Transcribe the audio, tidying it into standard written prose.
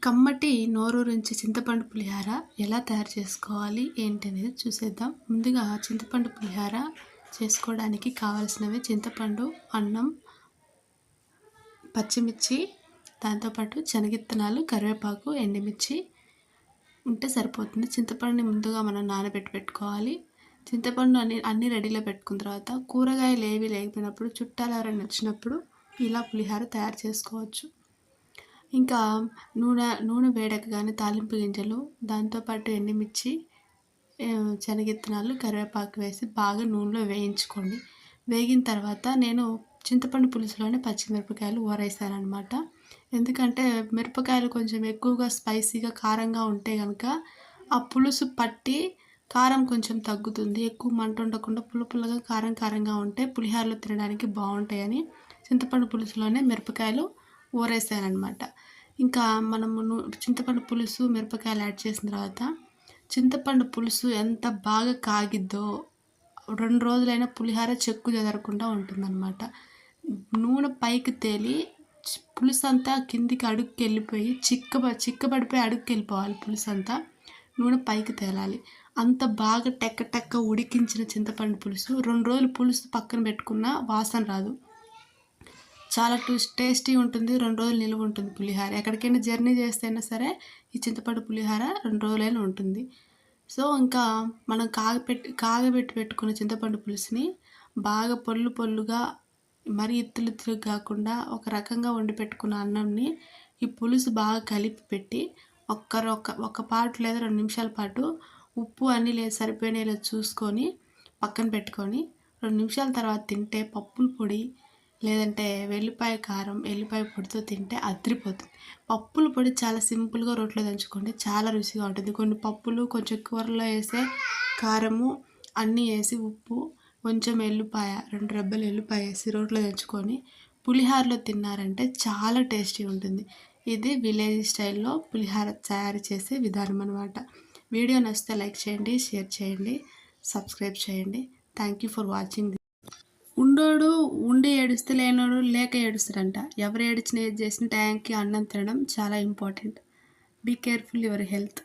కమ్మటి నోరూరించి చింతపండు పులిహార ఎలా తయారు చేసుకోవాలి ఏంటి అనేది చూసేద్దాం. ముందుగా చింతపండు పులిహార చేసుకోవడానికి కావాల్సినవి చింతపండు, అన్నం, పచ్చిమిర్చి, దాంతోపాటు శనగిత్తనాలు, కరివేపాకు, ఎండుమిర్చి ఉంటే సరిపోతుంది. చింతపండుని ముందుగా మనం నానబెట్టి పెట్టుకోవాలి. చింతపండు అన్ని రెడీలో పెట్టుకున్న తర్వాత కూరగాయలు ఏవి లేకపోయినప్పుడు చుట్టాలు ఎవరైనా వచ్చినప్పుడు ఇలా పులిహార తయారు చేసుకోవచ్చు. ఇంకా నూనె వేడెక్కగానే తాలింపు గింజలు, దాంతోపాటు ఎండుమిర్చి, శనగిత్తనాలు, కరివేపాకు వేసి బాగా నూనెలో వేయించుకోండి. వేగిన తర్వాత నేను చింతపండు పులుసులోనే పచ్చిమిరపకాయలు ఊరేసానమాట. ఎందుకంటే మిరపకాయలు కొంచెం ఎక్కువగా స్పైసీగా కారంగా ఉంటే కనుక ఆ పులుసు పట్టి కారం కొంచెం తగ్గుతుంది. ఎక్కువ మంట ఉండకుండా పుల్లగా కారంగా ఉంటే పులిహోరలో తినడానికి బాగుంటాయని చింతపండు పులుసులోనే మిరపకాయలు ఊరేసానమాట. ఇంకా మనము చింతపండు పులుసు, మిరపకాయలు యాడ్ చేసిన తర్వాత చింతపండు పులుసు ఎంత బాగా కాగిద్దో 2 రోజులైనా పులిహోర చెక్కు చెదరకుండా ఉంటుందన్నమాట. నూనె పైకి తేలి పులుసు అంతా కిందికి అడుగుకి వెళ్ళిపోయి చిక్కబడిపోయి అడుగుకి వెళ్ళిపోవాలి. పులుసు అంతా నూనె పైకి తేలాలి. అంత బాగా టెక్క ఉడికించిన చింతపండు పులుసు 2 రోజులు పులుసు పక్కన పెట్టుకున్న వాసన రాదు. చాలా టేస్టీ ఉంటుంది. 2 రోజులు నిలువ ఉంటుంది పులిహోర. ఎక్కడికైనా జర్నీ చేస్తేనా సరే ఈ చింతపండు పులిహోర 2 రోజులైనా ఉంటుంది. సో ఇంకా మనం కాగబెట్టి పెట్టుకున్న చింతపండు పులుసుని బాగా పొల్లుగా మరీ ఇత్తులు కాకుండా ఒక రకంగా వండి పెట్టుకున్న అన్నంని ఈ పులుసు బాగా కలిపి పెట్టి ఒక పాటు లేదా 2 నిమిషాల పాటు ఉప్పు అన్నీ లేదు సరిపోయినా లేదు చూసుకొని పక్కన పెట్టుకొని 2 నిమిషాల తర్వాత తింటే పప్పుల పొడి లేదంటే వెల్లిపాయ కారం, ఎల్లిపాయ పొడితో తింటే అదిరిపోతుంది. పప్పుల పొడి చాలా సింపుల్గా రోట్లో దంచుకోండి, చాలా రుచిగా ఉంటుంది. కొన్ని పప్పులు కొంచెం కూరలో వేసే కారము అన్నీ వేసి ఉప్పు కొంచెం ఎల్లిపాయ 2 రెబ్బలు ఎల్లిపాయ వేసి రోట్లో దంచుకొని పులిహోరలో తిన్నారంటే చాలా టేస్టీ ఉంటుంది. ఇది విలేజ్ స్టైల్లో పులిహోర తయారు చేసే విధానం అనమాట. వీడియో నచ్చితే లైక్ చేయండి, షేర్ చేయండి, సబ్స్క్రైబ్ చేయండి. Thank you for watching. ఉండోడు ఉండి ఏడుస్తే లేనోడు లేక ఏడుస్తాడంట. ఎవరు ఏడిచినా ఏది చేసిన టైంకి అన్నం తినడం చాలా important. Be careful your health.